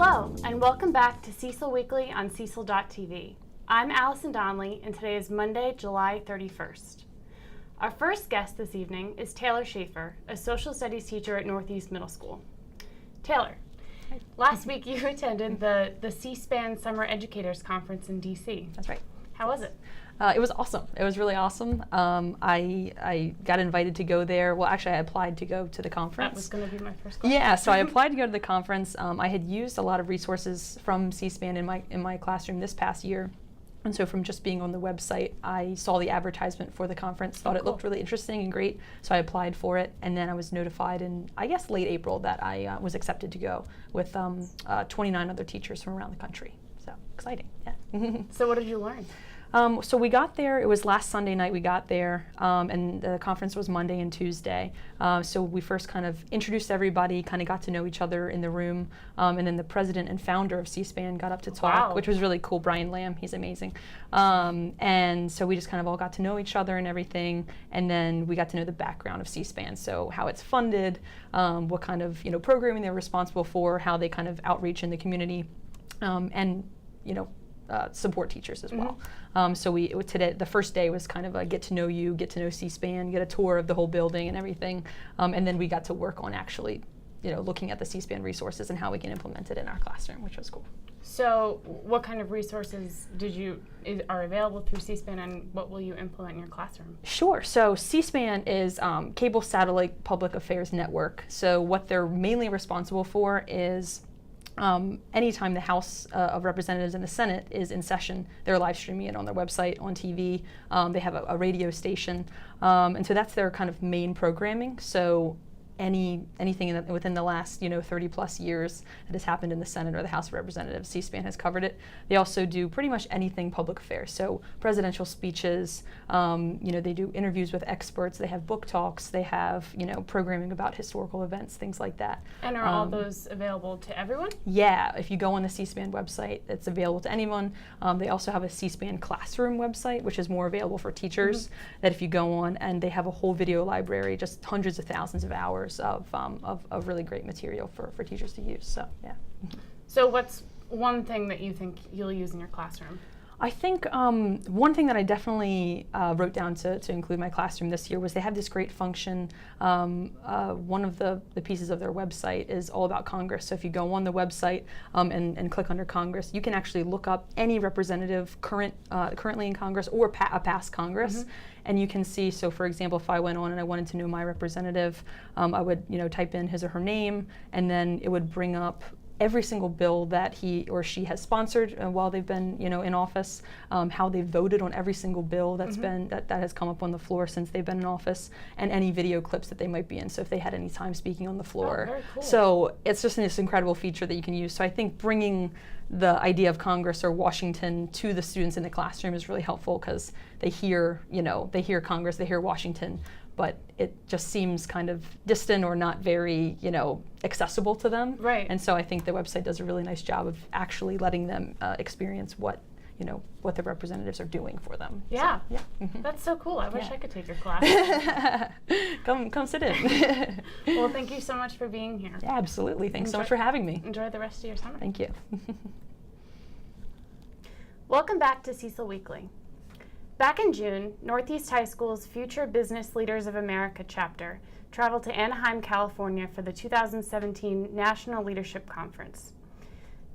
Hello, and welcome back to Cecil Weekly on Cecil.tv. I'm Allison Donnelly, and today is Monday, July 31st. Our first guest this evening is Taylor Schafer, a social studies teacher at Northeast Middle School. Taylor, last week you attended the C-SPAN Summer Educators Conference in D.C. That's right. How was it? It was awesome. It was really awesome. I got invited to go there. Well, actually, I applied to go to the conference. That was going to be my first question. Yeah, so I applied to go to the conference. I had used a lot of resources from C-SPAN in my classroom this past year. And so from just being on the website, I saw the advertisement for the conference, thought it looked really interesting and great, so I applied for it, and then I was notified in, I guess, late April that I was accepted to go with 29 other teachers from around the country. So exciting, yeah. So what did you learn? So we got there, it was last Sunday night we got there, and the conference was Monday and Tuesday. So we first kind of introduced everybody, kind of got to know each other in the room, and then the president and founder of C-SPAN got up to talk, which was really cool, Brian Lamb, he's amazing. And so we just kind of all got to know each other and everything, and then we got to know the background of C-SPAN, so how it's funded, what kind of programming they're responsible for, how they kind of outreach in the community, and support teachers as well. So today, the first day was kind of a get to know you, get to know C-SPAN, get a tour of the whole building and everything, and then we got to work on actually, looking at the C-SPAN resources and how we can implement it in our classroom, which was cool. So, what kind of resources are available through C-SPAN, and what will you implement in your classroom? Sure. So C-SPAN is cable satellite public affairs network. So what they're mainly responsible for is anytime the House of Representatives and the Senate is in session, they're live streaming it on their website, on TV. They have a radio station, and so that's their kind of main programming. So anything within the last 30 plus years that has happened in the Senate or the House of Representatives, C-SPAN has covered it. They also do pretty much anything public affairs, so presidential speeches, they do interviews with experts, they have book talks, they have programming about historical events, things like that. And are all those available to everyone? Yeah, if you go on the C-SPAN website, it's available to anyone. They also have a C-SPAN classroom website, which is more available for teachers, that if you go on, and they have a whole video library, just hundreds of thousands of hours of really great material for teachers to use. So yeah. So what's one thing that you think you'll use in your classroom? I think one thing that I definitely wrote down to include in my classroom this year was they have this great function. One of the pieces of their website is all about Congress. So if you go on the website and click under Congress, you can actually look up any representative currently in Congress or a past Congress. And you can see, so for example, if I went on and I wanted to know my representative, I would type in his or her name, and then it would bring up every single bill that he or she has sponsored while they've been in office, how they voted on every single bill that's been that has come up on the floor since they've been in office, and any video clips that they might be in, so if they had any time speaking on the floor. Oh, very cool. So it's just this incredible feature that you can use. So I think bringing the idea of Congress or Washington to the students in the classroom is really helpful, because they hear Congress, they hear Washington, but it just seems kind of distant or not very, accessible to them. Right. And so I think the website does a really nice job of actually letting them experience what the representatives are doing for them. Yeah. So, yeah. That's so cool. I wish I could take your class. Come sit in. Well, thank you so much for being here. Yeah, absolutely. Thanks so much for having me. Enjoy the rest of your summer. Thank you. Welcome back to Cecil Weekly. Back in June, Northeast High School's Future Business Leaders of America chapter traveled to Anaheim, California for the 2017 National Leadership Conference.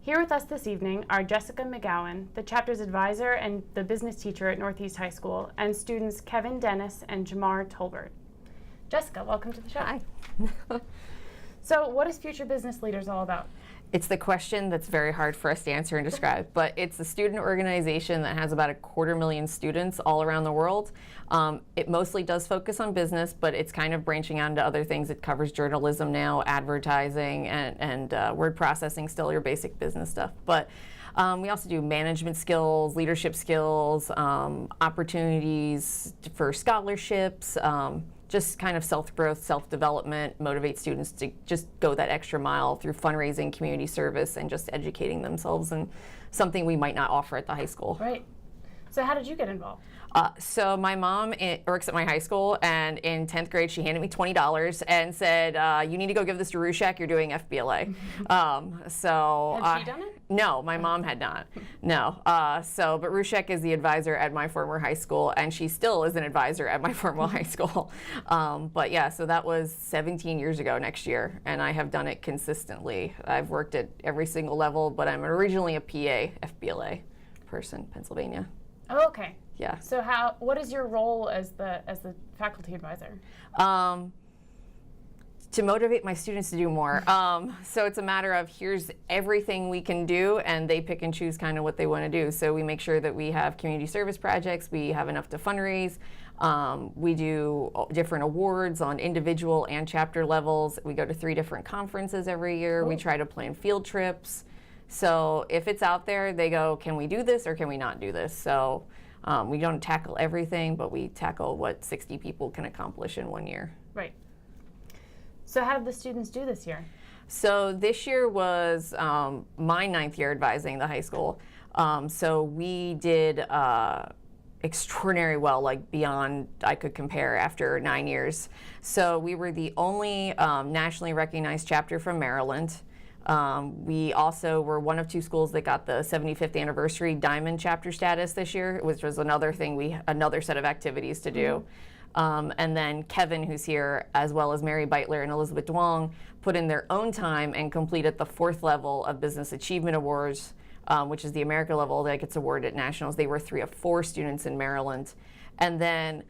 Here with us this evening are Jessica McGowan, the chapter's advisor and the business teacher at Northeast High School, and students Kevin Dennis and Jamar Tolbert. Jessica, welcome to the show. Hi. So what is Future Business Leaders all about? It's the question that's very hard for us to answer and describe, but it's a student organization that has about 250,000 students all around the world. It mostly does focus on business, but it's kind of branching out into other things. It covers journalism now, advertising, and word processing, still your basic business stuff. But we also do management skills, leadership skills, opportunities for scholarships, just kind of self-growth, self-development, motivate students to just go that extra mile through fundraising, community service, and just educating themselves, and something we might not offer at the high school. Right. So how did you get involved? So my mom works at my high school, and in 10th grade she handed me $20 and said, you need to go give this to Rushek, you're doing FBLA. Had she done it? No, my mom had not. No. But Rushek is the advisor at my former high school, and she still is an advisor at my former high school. But yeah, so that was 17 years ago next year, and I have done it consistently. I've worked at every single level, but I'm originally a PA, FBLA person, Pennsylvania. Oh, okay. Yeah. So what is your role as the faculty advisor? To motivate my students to do more. So it's a matter of here's everything we can do, and they pick and choose kind of what they want to do. So we make sure that we have community service projects, we have enough to fundraise, we do different awards on individual and chapter levels. We go to 3 different conferences every year. Cool. We try to plan field trips. So if it's out there, they go, can we do this or can we not do this? So we don't tackle everything, but we tackle what 60 people can accomplish in 1 year. Right. So how did the students do this year? So this year was my 9th year advising the high school. So we did extraordinary well, like beyond I could compare after 9 years. So we were the only nationally recognized chapter from Maryland. We also were one of 2 schools that got the 75th anniversary Diamond chapter status this year, which was another thing, another set of activities to do. And then Kevin, who's here, as well as Mary Beitler and Elizabeth Duong, put in their own time and completed the 4th level of Business Achievement Awards, which is the America level that gets awarded at nationals. They were 3 of 4 students in Maryland. And then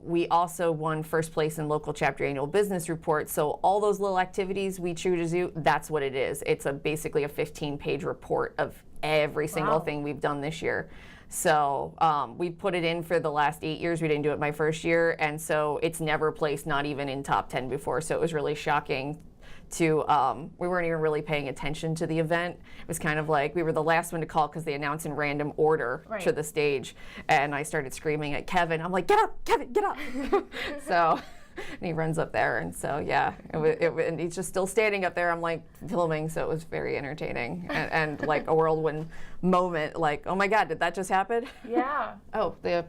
we also won 1st place in local chapter annual business report. So all those little activities we choose to do, that's what it is. It's basically a 15-page report of every single thing we've done this year. So we put it in for the last 8 years. We didn't do it my first year, and so it's never placed, not even in top 10 before. So it was really shocking to, we weren't even really paying attention to the event. It was kind of like we were the last one to call because they announced in random order to the stage. And I started screaming at Kevin. I'm like, get up, Kevin, get up. So, and he runs up there. And so, yeah, and he's just still standing up there. I'm like filming. So it was very entertaining and like a whirlwind moment. Like, oh my God, did that just happen? Yeah. Oh, the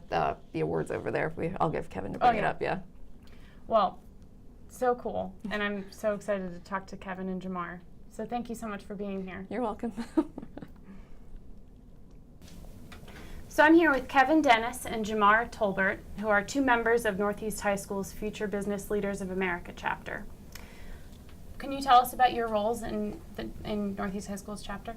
awards over there. I'll give Kevin to bring it up, yeah. Well, so cool. And I'm so excited to talk to Kevin and Jamar. So thank you so much for being here. You're welcome. So I'm here with Kevin Dennis and Jamar Tolbert, who are 2 members of Northeast High School's Future Business Leaders of America chapter. Can you tell us about your roles in Northeast High School's chapter?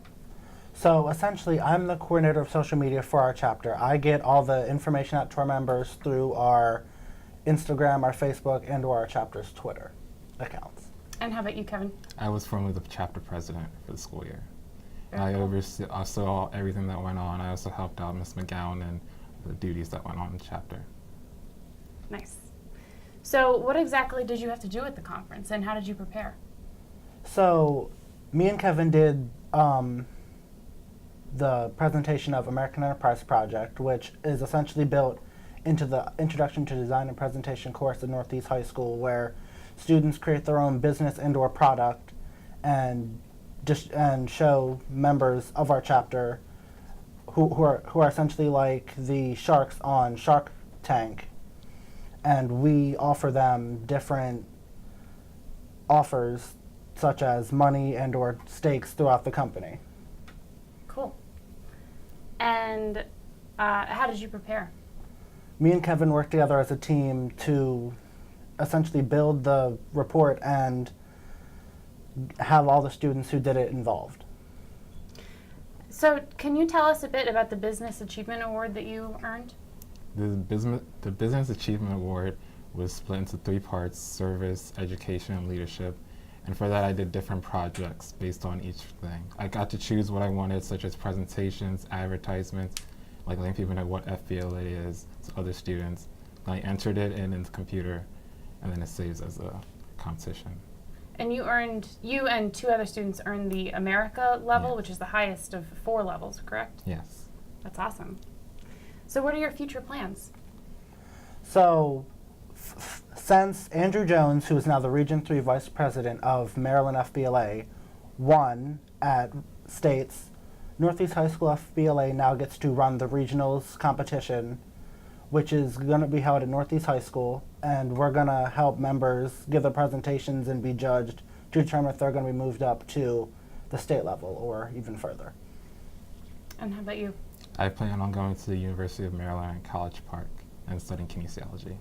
So essentially, I'm the coordinator of social media for our chapter. I get all the information out to our members through our Instagram, our Facebook, and our chapter's Twitter accounts. And how about you, Kevin? I was formerly the chapter president for the school year. Very cool. I saw everything that went on. I also helped out Ms. McGowan and the duties that went on in the chapter. Nice. So what exactly did you have to do at the conference, and how did you prepare? So me and Kevin did the presentation of American Enterprise Project, which is essentially built into the Introduction to Design and Presentation course at Northeast High School, where students create their own business and/or product and show members of our chapter who are essentially like the sharks on Shark Tank, and we offer them different offers such as money and/or stakes throughout the company. Cool. And how did you prepare? Me and Kevin worked together as a team to essentially build the report and have all the students who did it involved. So can you tell us a bit about the Business Achievement Award that you earned? The Business Achievement Award was split into 3 parts: service, education, and leadership. And for that, I did different projects based on each thing. I got to choose what I wanted, such as presentations, advertisements, like letting people know what FBLA is to other students. I entered it in the computer, and then it saves as a competition. And you and 2 other students earned the America level, Yeah. which is the highest of 4 levels, correct? Yes. That's awesome. So what are your future plans? So since Andrew Jones, who is now the Region 3 Vice President of Maryland FBLA, won at states Northeast High School FBLA now gets to run the regionals competition, which is going to be held at Northeast High School, and we're going to help members give their presentations and be judged to determine if they're going to be moved up to the state level or even further. And how about you? I plan on going to the University of Maryland in College Park and studying kinesiology.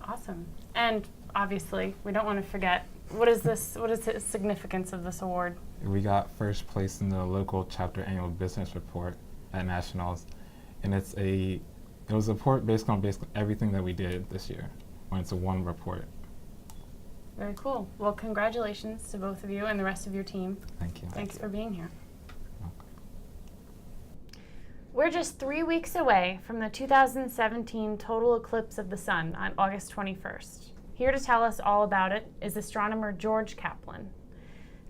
Awesome. And obviously, we don't want to forget, what is the significance of this award? We got first place in the local chapter annual business report at Nationals, and it was a report based on basically everything that we did this year, when it's a one report. Very cool. Well, congratulations to both of you and the rest of your team. Thank you. Thanks for being here. Okay. We're just 3 weeks away from the 2017 total eclipse of the sun on August 21st. Here to tell us all about it is astronomer George Kaplan.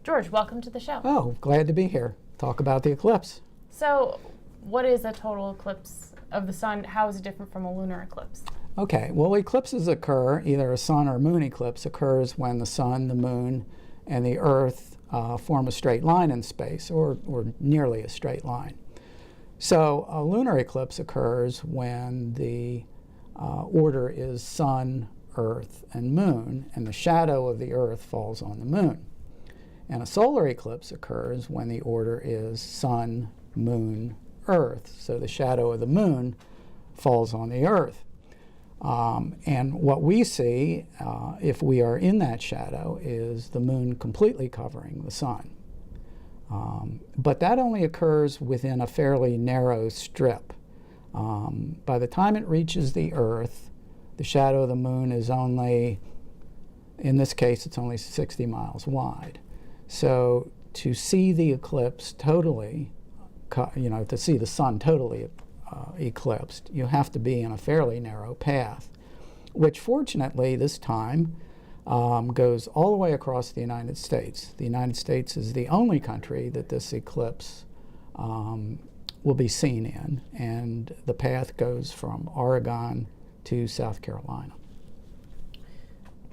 George, welcome to the show. Oh, glad to be here. Talk about the eclipse. So, what is a total eclipse of the sun? How is it different from a lunar eclipse? Okay, well, eclipses occur, either a sun or moon eclipse occurs when the sun, the moon, and the earth form a straight line in space, or nearly a straight line. So a lunar eclipse occurs when the order is sun, earth, and moon, and the shadow of the earth falls on the moon. And a solar eclipse occurs when the order is sun, moon, earth, so the shadow of the moon falls on the earth. And what we see, if we are in that shadow, is the moon completely covering the sun. But that only occurs within a fairly narrow strip. By the time it reaches the earth, the shadow of the moon is only, in this case, it's only 60 miles wide. So to see the eclipse totally, to see the sun totally eclipsed, you have to be in a fairly narrow path, which fortunately this time goes all the way across the United States. The United States is the only country that this eclipse will be seen in, and the path goes from Oregon to South Carolina.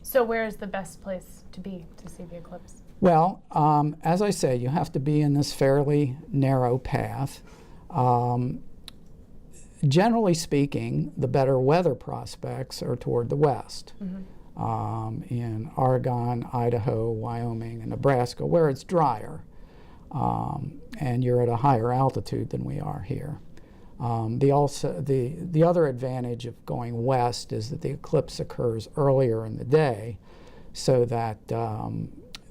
So where is the best place to be to see the eclipse? Well, as I say, you have to be in this fairly narrow path. Generally speaking, the better weather prospects are toward the west, in Oregon, Idaho, Wyoming, and Nebraska, where it's drier, and you're at a higher altitude than we are here. The other advantage of going west is that the eclipse occurs earlier in the day, so that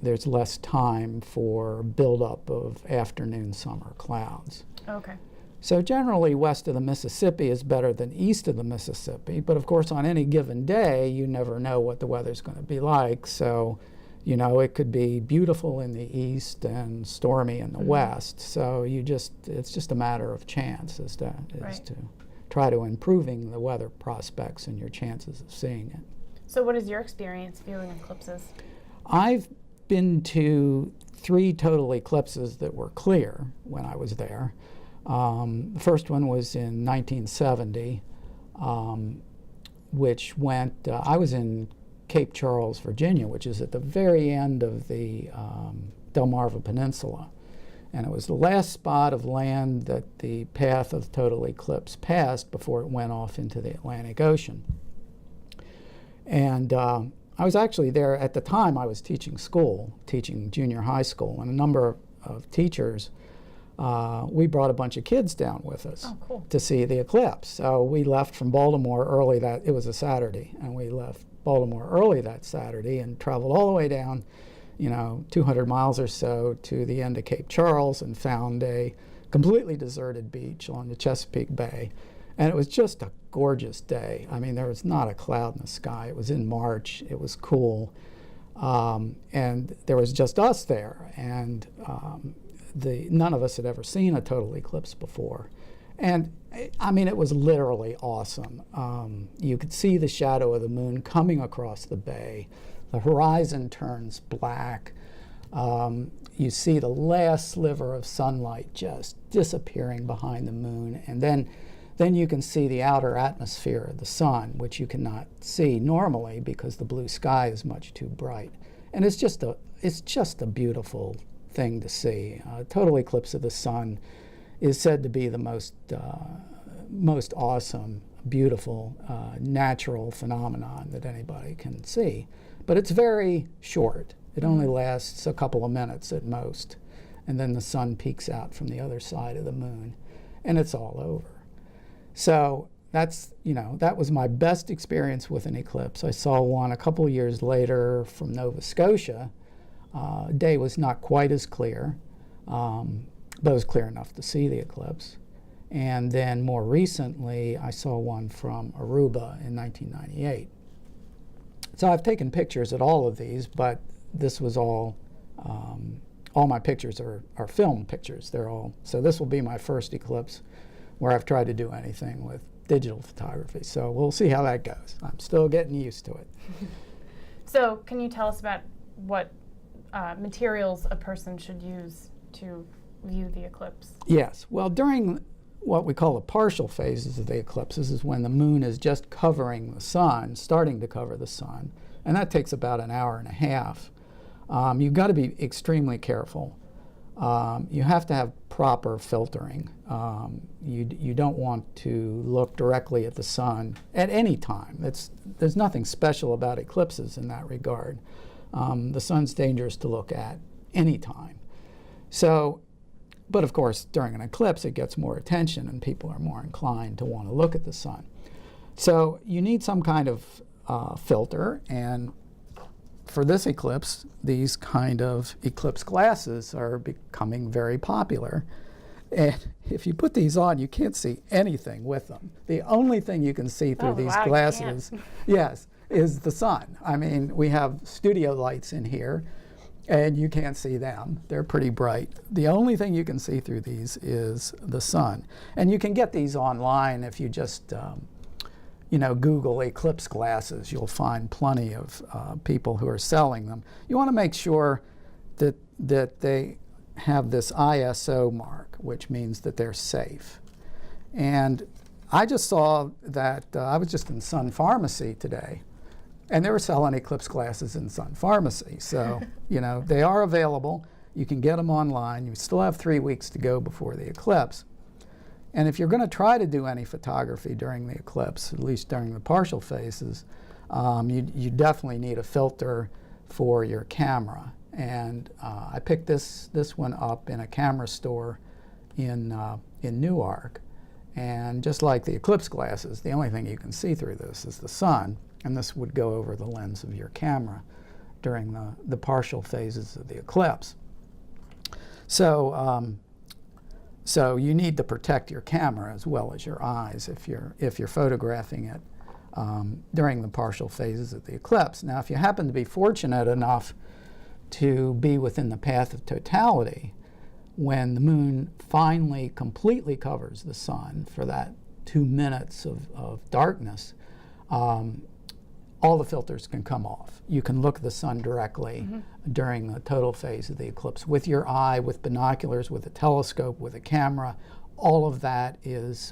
there's less time for buildup of afternoon summer clouds. Okay. So generally west of the Mississippi is better than east of the Mississippi, but of course on any given day you never know what the weather's going to be like, so it could be beautiful in the east and stormy in the west, so it's just a matter of chance as to try to improving the weather prospects and your chances of seeing it. So what is your experience viewing eclipses? I've been to 3 total eclipses that were clear when I was there. The first one was in 1970, which went, I was in Cape Charles, Virginia, which is at the very end of the Delmarva Peninsula. And it was the last spot of land that the path of the total eclipse passed before it went off into the Atlantic Ocean. And I was actually there at the time. I was teaching junior high school, and a number of teachers, we brought a bunch of kids down with us to see the eclipse. So we left from Baltimore early it was a Saturday, and we left Baltimore early that Saturday and traveled all the way down, 200 miles or so to the end of Cape Charles, and found a completely deserted beach on the Chesapeake Bay. And it was just a gorgeous day. I mean, there was not a cloud in the sky. It was in March. It was cool. And there was just us there. And none of us had ever seen a total eclipse before. And I mean, it was literally awesome. You could see the shadow of the moon coming across the bay. The horizon turns black. You see the last sliver of sunlight just disappearing behind the moon. And then you can see the outer atmosphere of the sun, which you cannot see normally because the blue sky is much too bright. And it's just a beautiful thing to see. A total eclipse of the sun is said to be the most awesome, beautiful, natural phenomenon that anybody can see. But it's very short. It only lasts a couple of minutes at most. And then the sun peeks out from the other side of the moon, and it's all over. So that's, that was my best experience with an eclipse. I saw one a couple years later from Nova Scotia. Day was not quite as clear, but it was clear enough to see the eclipse. And then more recently, I saw one from Aruba in 1998. So I've taken pictures at all of these, but this was all my pictures are film pictures. So this will be my first eclipse where I've tried to do anything with digital photography. So we'll see how that goes. I'm still getting used to it. So can you tell us about what materials a person should use to view the eclipse? Yes. Well, during what we call the partial phases of the eclipse, this is when the moon is just covering the sun, starting to cover the sun, and that takes about an hour and a half. You've got to be extremely careful. You have to have proper filtering. You don't want to look directly at the sun at any time. There's nothing special about eclipses in that regard. The sun's dangerous to look at any time. But of course, during an eclipse, it gets more attention and people are more inclined to want to look at the sun. So you need some kind of filter, and for this eclipse, these kind of eclipse glasses are becoming very popular. And if you put these on, you can't see anything with them. The only thing you can see through these glasses, yes, is the sun. I mean, we have studio lights in here, and you can't see them. They're pretty bright. The only thing you can see through these is the sun. And you can get these online if you just Google eclipse glasses. You'll find plenty of people who are selling them. You want to make sure that they have this ISO mark, which means that they're safe. And I just saw that, I was just in Sun Pharmacy today, and they were selling eclipse glasses in Sun Pharmacy. So, they are available. You can get them online. You still have 3 weeks to go before the eclipse. And if you're going to try to do any photography during the eclipse, at least during the partial phases, you definitely need a filter for your camera. And I picked this one up in a camera store in Newark. And just like the eclipse glasses, the only thing you can see through this is the sun. And this would go over the lens of your camera during the partial phases of the eclipse. So you need to protect your camera as well as your eyes if you're photographing it during the partial phases of the eclipse. Now, if you happen to be fortunate enough to be within the path of totality, when the moon finally completely covers the sun for that 2 minutes of darkness, all the filters can come off. You can look at the sun directly during the total phase of the eclipse with your eye, with binoculars, with a telescope, with a camera. All of that is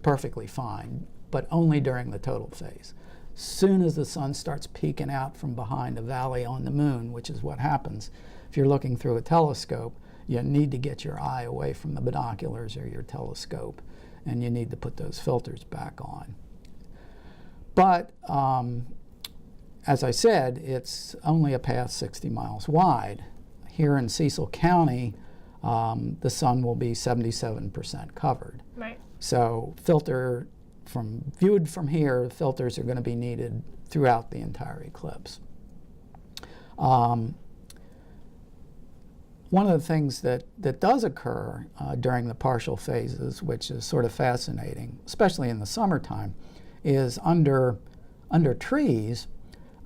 perfectly fine, but only during the total phase. Soon as the sun starts peeking out from behind a valley on the moon, which is what happens if you're looking through a telescope, you need to get your eye away from the binoculars or your telescope, and you need to put those filters back on. But as I said, it's only a path 60 miles wide. Here in Cecil County, the sun will be 77% covered. Right. So viewed from here, filters are going to be needed throughout the entire eclipse. One of the things that does occur during the partial phases, which is sort of fascinating, especially in the summertime, is under trees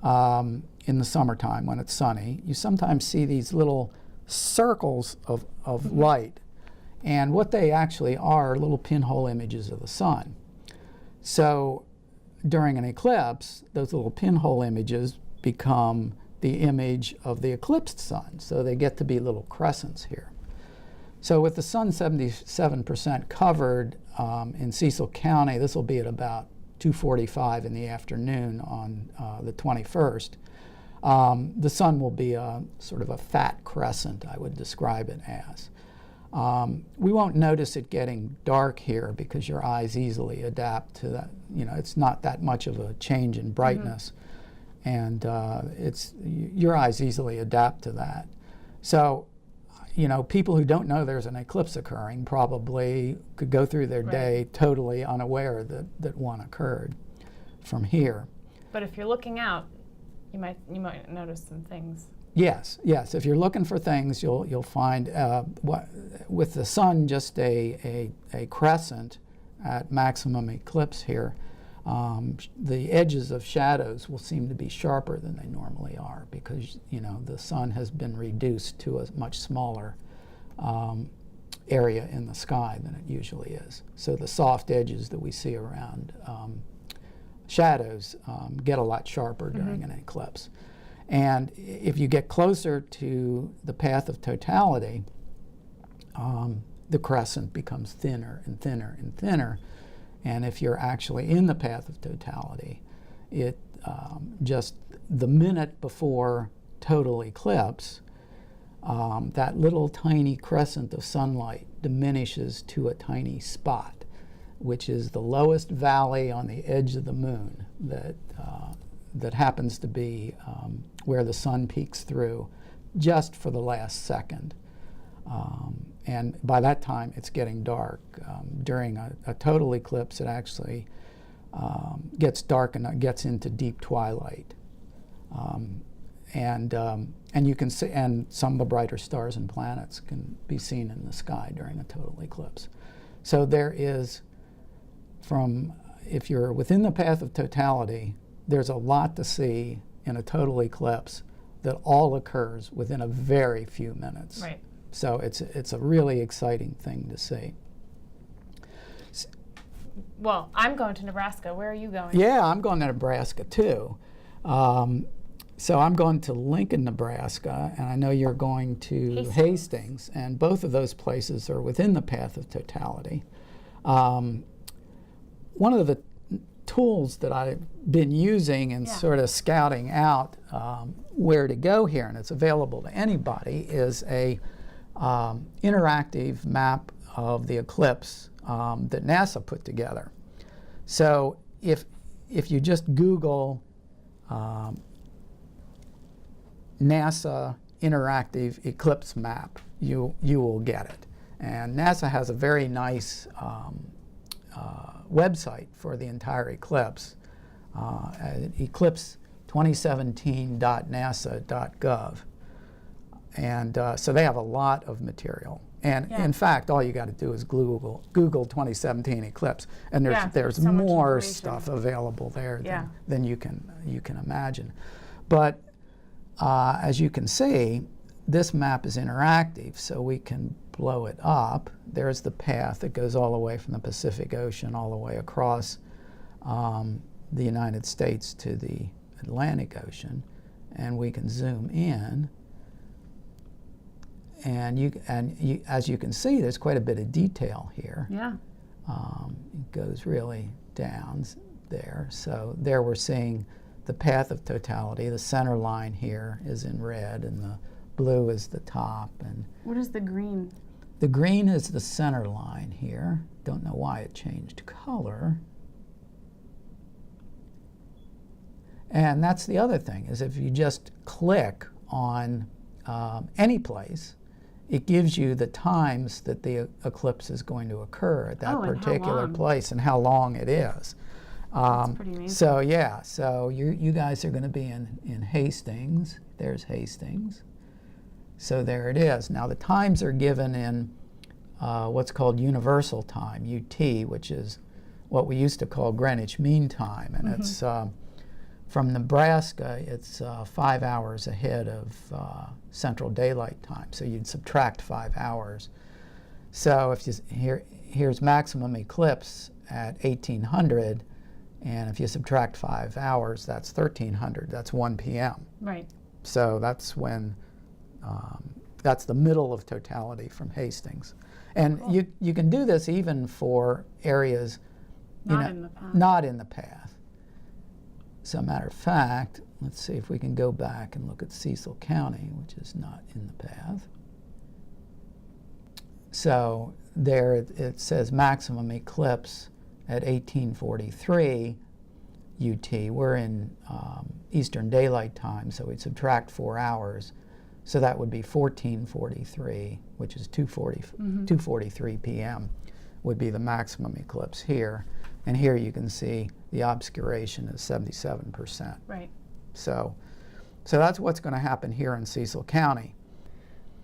in the summertime when it's sunny, you sometimes see these little circles of light. And what they actually are little pinhole images of the sun. So during an eclipse, those little pinhole images become the image of the eclipsed sun. So they get to be little crescents here. So with the sun 77% covered in Cecil County, this will be at about 2:45 in the afternoon on the 21st. The sun will be a sort of a fat crescent, I would describe it as. We won't notice it getting dark here because your eyes easily adapt to that. You know, it's not that much of a change in brightness, and your eyes easily adapt to that. So, you know, people who don't know there's an eclipse occurring probably could go through their day totally unaware that one occurred from here. But if you're looking out, you might notice some things. Yes, yes. If you're looking for things, you'll find with the sun just a crescent at maximum eclipse here. The edges of shadows will seem to be sharper than they normally are because, you know, the sun has been reduced to a much smaller area in the sky than it usually is. So the soft edges that we see around shadows get a lot sharper during an eclipse. And if you get closer to the path of totality, the crescent becomes thinner and thinner and thinner. And if you're actually in the path of totality, it just the minute before total eclipse, that little tiny crescent of sunlight diminishes to a tiny spot, which is the lowest valley on the edge of the moon that happens to be where the sun peeks through just for the last second. And by that time, it's getting dark. During a total eclipse, it actually gets dark and gets into deep twilight. And you can see, and some of the brighter stars and planets can be seen in the sky during a total eclipse. So there is, if you're within the path of totality, there's a lot to see in a total eclipse that all occurs within a very few minutes. Right. So it's a really exciting thing to see. Well, I'm going to Nebraska. Where are you going? Yeah, I'm going to Nebraska too. So I'm going to Lincoln, Nebraska, and I know you're going to Hastings, and both of those places are within the path of totality. One of the tools that I've been using in sort of scouting out where to go here, and it's available to anybody, is a interactive map of the eclipse that NASA put together. So if you just Google NASA interactive eclipse map, you will get it. And NASA has a very nice website for the entire eclipse, eclipse2017.nasa.gov. And so they have a lot of material. And in fact, all you got to do is Google 2017 eclipse, and there's so more stuff available there than you can imagine. But as you can see, this map is interactive, so we can blow it up. There's the path that goes all the way from the Pacific Ocean all the way across the United States to the Atlantic Ocean, and we can zoom in. And as you can see, there's quite a bit of detail here. Yeah. It goes really down there. So there we're seeing the path of totality. The center line here is in red, and the blue is the top. And what is the green? The green is the center line here. Don't know why it changed color. And that's the other thing, is if you just click on any place, it gives you the times that the eclipse is going to occur at that particular place and how long it is. That's pretty amazing. So yeah, so you guys are going to be in Hastings. There's Hastings. So there it is. Now the times are given in what's called universal time, UT, which is what we used to call Greenwich Mean Time, and it's from Nebraska, it's 5 hours ahead of Central Daylight Time. So you'd subtract 5 hours. So if here's maximum eclipse at 1800, and if you subtract 5 hours, that's 1300. That's 1 p.m. Right. So that's when that's the middle of totality from Hastings, and you can do this even for areas not in the path. Not in the path. So, matter of fact, let's see if we can go back and look at Cecil County, which is not in the path. So there it says maximum eclipse at 1843 UT. We're in Eastern Daylight Time, so we'd subtract 4 hours. So that would be 1443, which is 2:43 p.m. would be the maximum eclipse here. And here you can see the obscuration is 77%. Right. So that's what's going to happen here in Cecil County.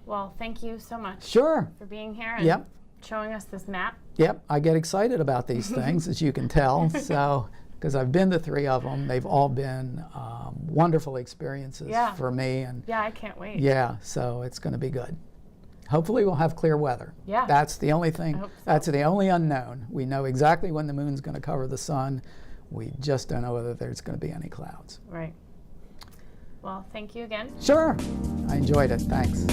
Well, thank you so much Sure. for being here and Yep. showing us this map. Yep. I get excited about these things, as you can tell. So, because I've been to 3 of them, they've all been wonderful experiences Yeah. for me. And Yeah, I can't wait. yeah, so it's going to be good. Hopefully we'll have clear weather. Yeah. That's the only thing. I hope so. That's the only unknown. We know exactly when the moon's going to cover the sun. We just don't know whether there's going to be any clouds. Right. Well, thank you again. Sure. I enjoyed it. Thanks.